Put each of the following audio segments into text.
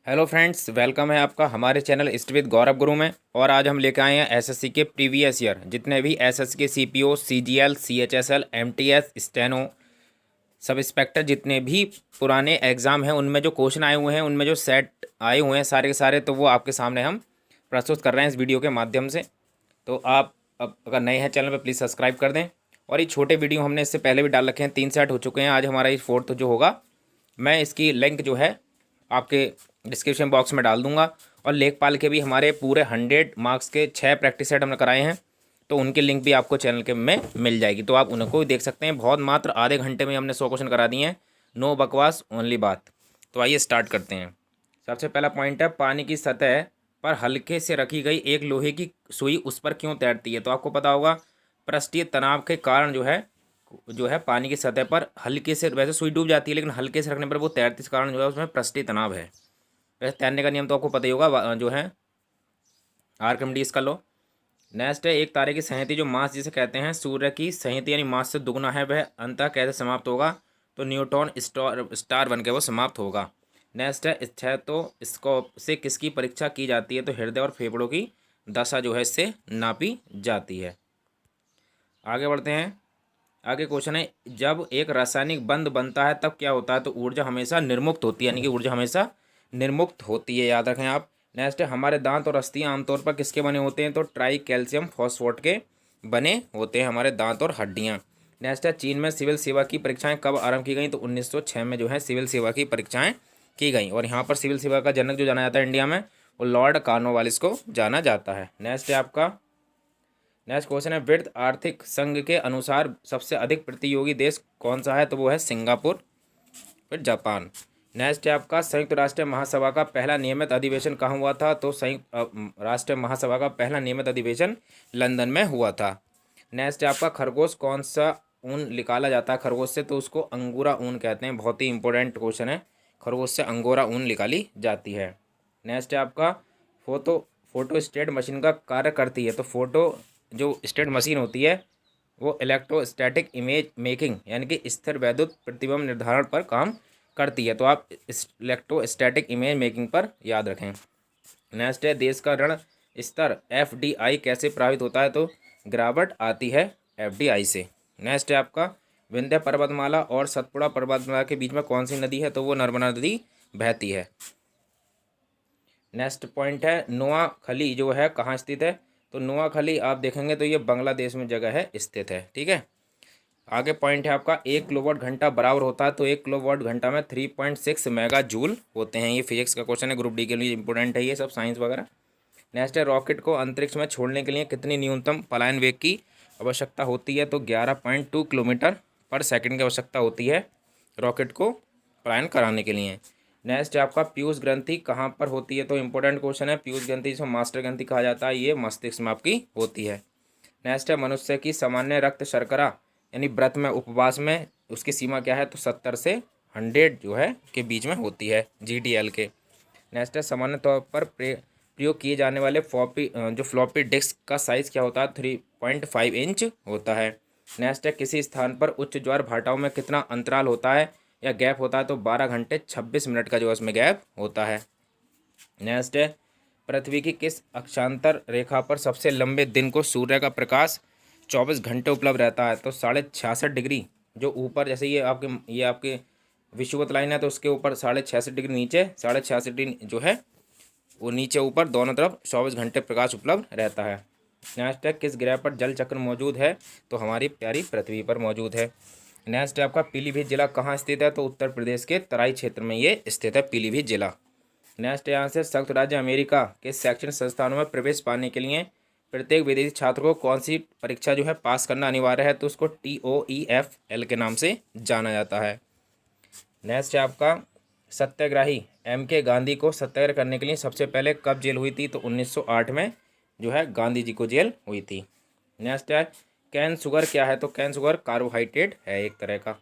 Hello friends, welcome है आपका हमारे चैनल स्टडी विद गौरव गुरु में। और आज हम लेकर आए हैं एसएससी के प्रीवियस ईयर जितने भी एसएससी के CPO, CGL, CHSL, MTS, steno, sub inspector जितने भी पुराने एग्ज़ाम हैं उनमें जो क्वेश्चन आए हुए हैं, उनमें जो सेट आए हुए हैं सारे के सारे, तो वो आपके सामने हम प्रस्तुत कर रहे हैं इस वीडियो के माध्यम से। तो आप अब अगर नए हैं चैनल पर प्लीज़ सब्सक्राइब कर दें। और ये छोटे वीडियो हमने इससे पहले भी डाल रखे हैं, 3 सेट हो चुके हैं। आज हमारा ये फोर्थ जो होगा, मैं इसकी लिंक जो है आपके डिस्क्रिप्शन बॉक्स में डाल दूंगा। और लेखपाल के भी हमारे पूरे 100 मार्क्स के 6 प्रैक्टिस सेट हमने कराए हैं, तो उनकी लिंक भी आपको चैनल के में मिल जाएगी, तो आप उनको भी देख सकते हैं। बहुत मात्र आधे घंटे में हमने 100 क्वेश्चन करा दिए हैं। नो बकवास, ओनली बात। तो आइए स्टार्ट करते हैं। सबसे पहला पॉइंट है, पानी की सतह पर हल्के से रखी गई एक लोहे की सुई उस पर क्यों तैरती है। तो आपको पता होगा, पृष्ठीय तनाव के कारण जो है पानी की सतह पर हल्के से, वैसे सुई डूब जाती है लेकिन हल्के से रखने पर वो तैरती, इस कारण जो है उसमें पृष्ठीय तनाव है। वैसे तैरने का नियम तो आपको पता ही होगा, जो है आर्किमिडीज का लॉ। नेक्स्ट है, एक तारे की संहति जो मास जिसे कहते हैं सूर्य की संहति यानी मास से दुगना है, वह अंततः कैसे समाप्त होगा। तो न्यूट्रॉन स्टार बन के वो समाप्त होगा। नेक्स्ट है, स्टेथोस्कोप से किसकी परीक्षा की जाती है। तो हृदय और फेफड़ों की दशा जो है इससे नापी जाती है। आगे बढ़ते हैं। आगे क्वेश्चन है, जब एक रासायनिक बंध बनता है तब क्या होता है। तो ऊर्जा हमेशा निर्मुक्त होती है, यानी कि ऊर्जा हमेशा निर्मुक्त होती है, याद रखें आप। नेक्स्ट है, हमारे दांत और अस्थियां आमतौर पर किसके बने होते हैं। तो ट्राई कैल्शियम फॉस्फेट के बने होते हैं हमारे दांत और हड्डियां। नेक्स्ट है, चीन में सिविल सेवा की परीक्षाएं कब आरंभ की गई। तो 1906 में जो है सिविल सेवा की परीक्षाएं की गई। और यहाँ पर सिविल सेवा का जनक जो जाना जाता है इंडिया में, वो लॉर्ड कॉर्नवालिस को जाना जाता है। नेक्स्ट है आपका, नेक्स्ट क्वेश्चन है, विश्व आर्थिक संघ के अनुसार सबसे अधिक प्रतियोगी देश कौन सा है। तो वो है सिंगापुर, फिर जापान। नेक्स्ट है आपका, संयुक्त राष्ट्र महासभा का पहला नियमित अधिवेशन कहाँ हुआ था। तो संयुक्त राष्ट्र महासभा का पहला नियमित अधिवेशन लंदन में हुआ था। नेक्स्ट है आपका, खरगोश कौन सा ऊन निकाला जाता है खरगोश से। तो उसको अंगूरा ऊन कहते हैं। बहुत ही इंपॉर्टेंट क्वेश्चन है, खरगोश से अंगोरा ऊन निकाली जाती है। नेक्स्ट है आपका, फोटो स्टेट मशीन का कार्य करती है। तो फोटो जो स्टेट मशीन होती है वो इलेक्ट्रोस्टैटिक इमेज मेकिंग यानी कि स्थिर वैद्युत प्रतिबिंब निर्धारण पर काम करती है। तो आप इस इलेक्ट्रोस्टैटिक इमेज मेकिंग पर याद रखें। नेक्स्ट है, देश का ऋण स्तर एफडीआई कैसे प्रभावित होता है। तो गिरावट आती है एफडीआई से। नेक्स्ट है आपका, विंध्य पर्वतमाला और सतपुड़ा पर्वतमाला के बीच में कौन सी नदी है। तो वो नर्मदा नदी बहती है। नेक्स्ट पॉइंट है, नोआखली जो है कहाँ स्थित है। तो नोआखली आप देखेंगे तो ये बांग्लादेश में जगह है, स्थित है। ठीक है। आगे पॉइंट है आपका, 1 किलोवाट घंटा बराबर होता है। तो 1 किलोवाट घंटा में 3.6 मेगा जूल होते हैं। ये फिजिक्स का क्वेश्चन है, ग्रुप डी के लिए इंपॉर्टेंट है ये सब, साइंस वगैरह। नेक्स्ट है, रॉकेट को अंतरिक्ष में छोड़ने के लिए कितनी न्यूनतम पलायन वेग की आवश्यकता होती है। तो 11.2 किलोमीटर पर सेकंड की आवश्यकता होती है रॉकेट को पलायन कराने के लिए। नेक्स्ट है आपका, पीयूष ग्रंथि कहाँ पर होती है। तो इंपॉर्टेंट क्वेश्चन है, पीयूष ग्रंथि जिसको मास्टर ग्रंथि कहा जाता है, ये मस्तिष्क में आपकी होती है। नेक्स्ट है, मनुष्य की सामान्य रक्त शर्करा यानी व्रत में उपवास में उसकी सीमा क्या है। तो 70 से 100 जो है के बीच में होती है, GDL के। नेक्स्ट है, सामान्य तौर पर प्रयोग किए जाने वाले फ्लॉपी डिस्क का साइज़ क्या होता है। 3.5 इंच होता है। नेक्स्ट है, किसी स्थान पर उच्च ज्वार भाटाओं में कितना अंतराल होता है या गैप होता है। तो 12 घंटे 26 मिनट का जो है उसमें गैप होता है। नेक्स्ट है, पृथ्वी की किस अक्षांतर रेखा पर सबसे लंबे दिन को सूर्य का प्रकाश 24 घंटे उपलब्ध रहता है। तो 66.5 डिग्री जो ऊपर, जैसे ये आपके विषुवत लाइन है, तो उसके ऊपर 66.5 डिग्री नीचे, 66.5 जो है वो नीचे ऊपर दोनों तरफ 24 घंटे प्रकाश उपलब्ध रहता है। नेक्स्ट है, किस ग्रह पर जल चक्र मौजूद है। तो हमारी प्यारी पृथ्वी पर मौजूद है। नेक्स्ट है आपका, पीलीभीत जिला कहाँ स्थित है। तो उत्तर प्रदेश के तराई क्षेत्र में ये स्थित है, पीलीभीत जिला। नेक्स्ट यहाँ से, संयुक्त राज्य अमेरिका के शैक्षणिक संस्थानों में प्रवेश पाने के लिए प्रत्येक विदेशी छात्र को कौन सी परीक्षा जो है पास करना अनिवार्य है। तो उसको TOEFL के नाम से जाना जाता है। नेक्स्ट है आपका, सत्याग्रही MK गांधी को सत्याग्रह करने के लिए सबसे पहले कब जेल हुई थी। तो 1908 में जो है गांधी जी को जेल हुई थी। नेक्स्ट है, कैन शुगर क्या है। तो कैन शुगर कार्बोहाइड्रेट है एक तरह का।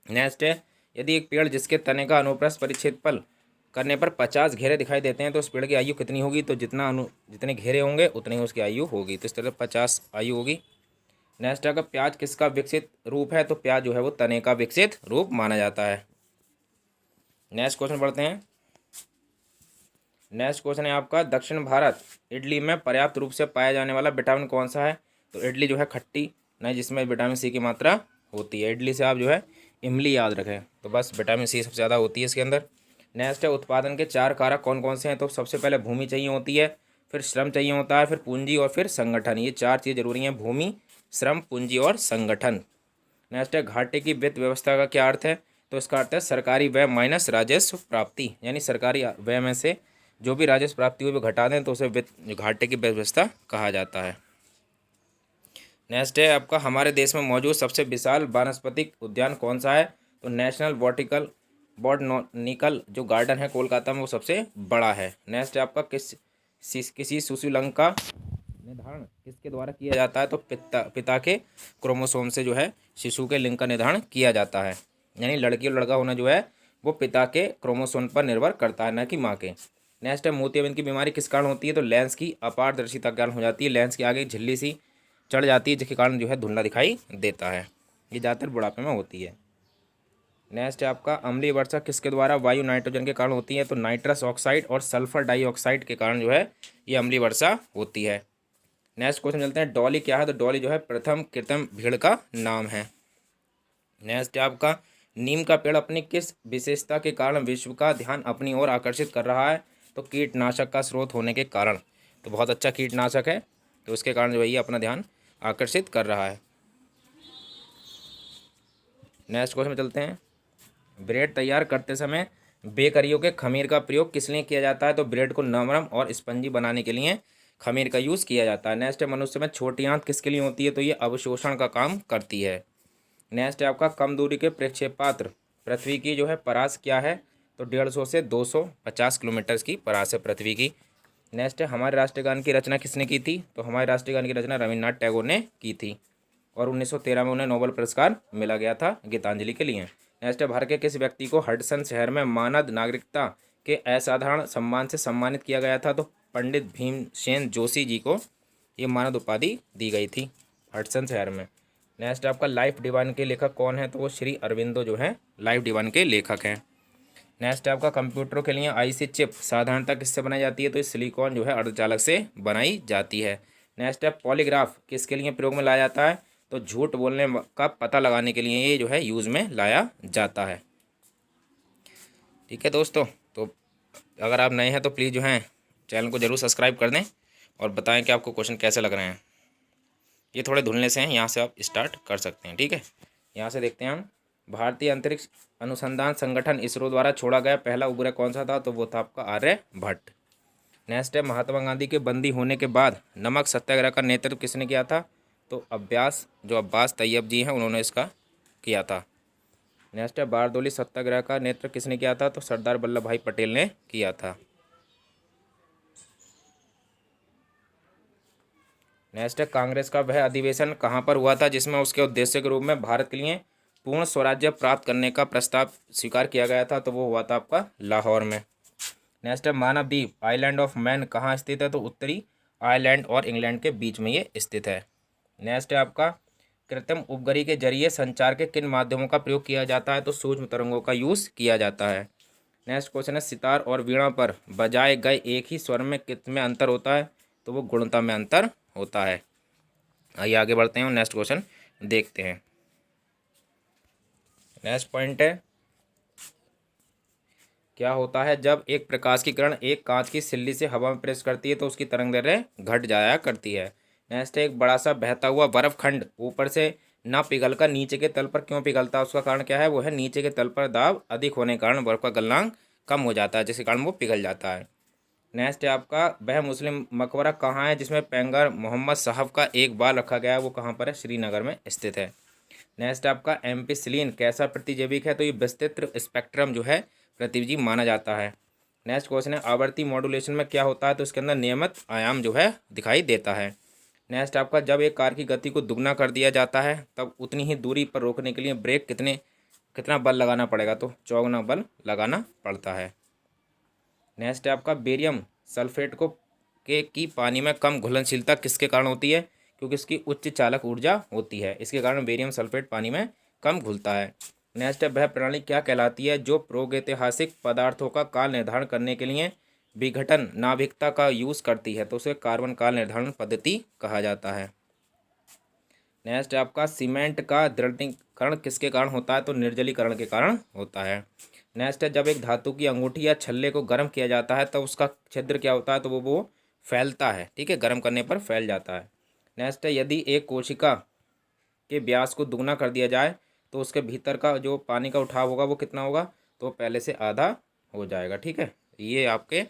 नेक्स्ट है, यदि एक पेड़ जिसके तने का अनुप्रस्थ परिक्षेत्रफल करने पर 50 घेरे दिखाई देते हैं तो उस पेड़ की आयु कितनी होगी। तो जितने घेरे होंगे उतनी ही उसकी आयु होगी। तो इस तरह 50 आयु होगी। नेक्स्ट अगर, प्याज किसका विकसित रूप है। तो प्याज जो है वो तने का विकसित रूप माना जाता है। नेक्स्ट क्वेश्चन पढ़ते हैं। नेक्स्ट क्वेश्चन है आपका, दक्षिण भारत इडली में पर्याप्त रूप से पाया जाने वाला विटामिन कौन सा है? तो इडली जो है खट्टी नहीं, जिसमें विटामिन सी की मात्रा होती है। इडली से आप जो है इमली याद रखें, तो बस विटामिन सी सबसे ज़्यादा होती है इसके अंदर। नेक्स्ट है, उत्पादन के 4 कारक कौन कौन से हैं? तो सबसे पहले भूमि चाहिए होती है, फिर श्रम चाहिए होता है, फिर पूंजी और फिर संगठन। ये 4 चीज़ जरूरी हैं, भूमि, श्रम, पूंजी और संगठन। नेक्स्ट है, घाटे की वित्त व्यवस्था का क्या अर्थ है? तो इसका अर्थ है सरकारी व्यय माइनस राजस्व प्राप्ति, यानी सरकारी व्यय में से जो भी राजस्व प्राप्ति हुई वो घटा दें तो उसे वित्त घाटे की व्यवस्था कहा जाता है। नेक्स्ट है आपका, हमारे देश में मौजूद सबसे विशाल वानस्पतिक उद्यान कौन सा है? तो नेशनल बॉटनिकल जो गार्डन है कोलकाता में, वो सबसे बड़ा है। नेक्स्ट है आपका, किसी शिशुलिंग का निर्धारण किसके द्वारा किया जाता है? तो पिता के क्रोमोसोम से जो है शिशु के लिंग का निर्धारण किया जाता है, यानी लड़की और लड़का होना जो है वो पिता के क्रोमोसोम पर निर्भर करता है, न कि माँ के। नेक्स्ट है, मोतियाबिंद की बीमारी किस कारण होती है? तो लेंस की अपारदर्शिता के कारण हो जाती है। लेंस के आगे झिल्ली सी चढ़ जाती है जिसके कारण जो है धुंधला दिखाई देता है। ये ज़्यादातर बुढ़ापे में होती है। नेक्स्ट है आपका, अम्लीय वर्षा किसके द्वारा वायु नाइट्रोजन के कारण होती है? तो नाइट्रस ऑक्साइड और सल्फर डाइऑक्साइड के कारण जो है ये अम्लीय वर्षा होती है। नेक्स्ट क्वेश्चन चलते हैं, डॉली क्या है? तो डॉली जो है प्रथम कृत्रिम भीड़ का नाम है। नेक्स्ट है आपका, नीम का पेड़ अपनी किस विशेषता के कारण विश्व का ध्यान अपनी ओर आकर्षित कर रहा है? तो कीटनाशक का स्रोत होने के कारण। तो बहुत अच्छा कीटनाशक है, तो उसके कारण जो है ये अपना ध्यान आकर्षित कर रहा है। नेक्स्ट क्वेश्चन में चलते हैं, ब्रेड तैयार करते समय बेकरियों के खमीर का प्रयोग किस लिए किया जाता है? तो ब्रेड को नरम और स्पंजी बनाने के लिए खमीर का यूज़ किया जाता है। नेक्स्ट है, मनुष्य में छोटी आंत किसके लिए होती है? तो ये अवशोषण का काम करती है। नेक्स्ट है आपका, कम दूरी के प्रक्षेपात्र पृथ्वी की जो है परास क्या है? तो 150 से 250 किलोमीटर की परास है पृथ्वी की। नेक्स्ट है, हमारे राष्ट्रीय गान की रचना किसने की थी? तो हमारे राष्ट्रीय गान की रचना रविन्द्रनाथ टैगोर ने की थी और 1913 में उन्हें नोबेल पुरस्कार मिला गया था गीतांजलि के लिए। नेक्स्ट है, भारत के किस व्यक्ति को हडसन शहर में मानद नागरिकता के असाधारण सम्मान से सम्मानित किया गया था? तो पंडित भीमसेन जोशी जी को ये मानद उपाधि दी गई थी हडसन शहर में। नेक्स्ट आपका, लाइफ डिवाइन के लेखक कौन है? तो वो श्री अरविंदो जो है लाइफ डिवाइन के लेखक हैं। नेक्स्ट आपका, कंप्यूटरों के लिए आईसी चिप साधारणतः किससे बनाई जाती है? तो सिलिकॉन जो है अर्धचालक से बनाई जाती है। नेक्स्ट है, पॉलीग्राफ किसके लिए प्रयोग में लाया जाता है? तो झूठ बोलने का पता लगाने के लिए ये जो है यूज़ में लाया जाता है। ठीक है दोस्तों, तो अगर आप नए हैं तो प्लीज़ जो है चैनल को ज़रूर सब्सक्राइब कर दें और बताएं कि आपको क्वेश्चन कैसे लग रहे हैं। ये थोड़े धुलने से हैं, यहाँ से आप स्टार्ट कर सकते हैं। ठीक है, यहाँ से देखते हैं हम, भारतीय अंतरिक्ष अनुसंधान संगठन इसरो द्वारा छोड़ा गया पहला उपग्रह कौन सा था? तो वो था आपका आर्यभट्ट। नेक्स्ट है, महात्मा गांधी के बंदी होने के बाद नमक सत्याग्रह का नेतृत्व किसने किया था? तो अब्बास तैयब जी हैं, उन्होंने इसका किया था। नेक्स्ट है, बारदोली सत्याग्रह का नेतृत्व किसने किया था? तो सरदार वल्लभ भाई पटेल ने किया था। नेक्स्ट है, कांग्रेस का वह अधिवेशन कहाँ पर हुआ था जिसमें उसके उद्देश्य के रूप में भारत के लिए पूर्ण स्वराज्य प्राप्त करने का प्रस्ताव स्वीकार किया गया था? तो वो हुआ था आपका लाहौर में। नेक्स्ट है, मानव द्वीप आइलैंड ऑफ मैन कहाँ स्थित है? तो उत्तरी आयरलैंड और इंग्लैंड के बीच में ये स्थित है। नेक्स्ट है आपका, कृत्रिम उपग्रह के जरिए संचार के किन माध्यमों का प्रयोग किया जाता है? तो सूक्ष्म तरंगों का यूज़ किया जाता है। नेक्स्ट क्वेश्चन है, सितार और वीणा पर बजाए गए एक ही स्वर में कितने अंतर होता है? तो वो गुणता में अंतर होता है। आइए आगे बढ़ते हैं और नेक्स्ट क्वेश्चन देखते हैं। नेक्स्ट पॉइंट है, क्या होता है जब एक प्रकाश की किरण एक कांच की सिल्ली से हवा में प्रेस करती है तो उसकी तरंगदैर्घ्य घट जाया करती है। नेक्स्ट है, एक बड़ा सा बहता हुआ बर्फ खंड ऊपर से ना पिघलकर नीचे के तल पर क्यों पिघलता है? उसका कारण क्या है? वो है नीचे के तल पर दाब अधिक होने के कारण बर्फ का गलनांक कम हो जाता है, जिसके कारण वो पिघल जाता है। नेक्स्ट है आपका, वह मुस्लिम मकबरा कहाँ है जिसमें पैगंबर मोहम्मद साहब का एक बाल रखा गया है? वो कहाँ पर है? श्रीनगर में स्थित है। नेक्स्ट आपका, एम्पिसिलिन कैसा प्रतिजैविक है? तो ये विस्तृत स्पेक्ट्रम जो है प्रतिजीव माना जाता है। नेक्स्ट क्वेश्चन है, आवर्ती मॉड्यूलेशन में क्या होता है? तो इसके अंदर नियमित आयाम जो है दिखाई देता है। नेक्स्ट आपका, जब एक कार की गति को दुगना कर दिया जाता है तब उतनी ही दूरी पर रोकने के लिए ब्रेक कितना बल लगाना पड़ेगा? तो चौगुना बल लगाना पड़ता है। नेक्स्ट है आपका, बेरियम सल्फेट की पानी में कम घुलनशीलता किसके कारण होती है? क्योंकि इसकी उच्च चालक ऊर्जा होती है, इसके कारण बेरियम सल्फेट पानी में कम घुलता है। नेक्स्ट है, वह प्रणाली क्या कहलाती है जो प्रागैतिहासिक पदार्थों का काल निर्धारण करने के लिए विघटन नाभिकता का यूज़ करती है तो उसे कार्बन काल निर्धारण पद्धति कहा जाता है। नेक्स्ट है आपका सीमेंट का दृढ़ीकरण किसके कारण होता है, तो निर्जलीकरण के कारण होता है। नेक्स्ट है जब एक धातु की अंगूठी या छल्ले को गर्म किया जाता है तो उसका छिद्र क्या होता है, तो वो फैलता है, ठीक है, गर्म करने पर फैल जाता है। नेक्स्ट है यदि एक कोशिका के व्यास को दुगना कर दिया जाए तो उसके भीतर का जो पानी का उठाव होगा वो कितना होगा, तो पहले से आधा हो जाएगा, ठीक है। ये आपके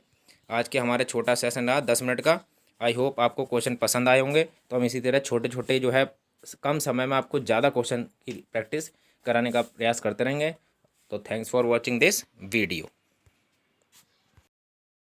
आज के हमारे छोटा सेशन रहा 10 मिनट का। आई होप आपको क्वेश्चन पसंद आए होंगे। तो हम इसी तरह छोटे छोटे जो है कम समय में आपको ज़्यादा क्वेश्चन की प्रैक्टिस कराने का प्रयास करते रहेंगे। तो thanks for watching this video.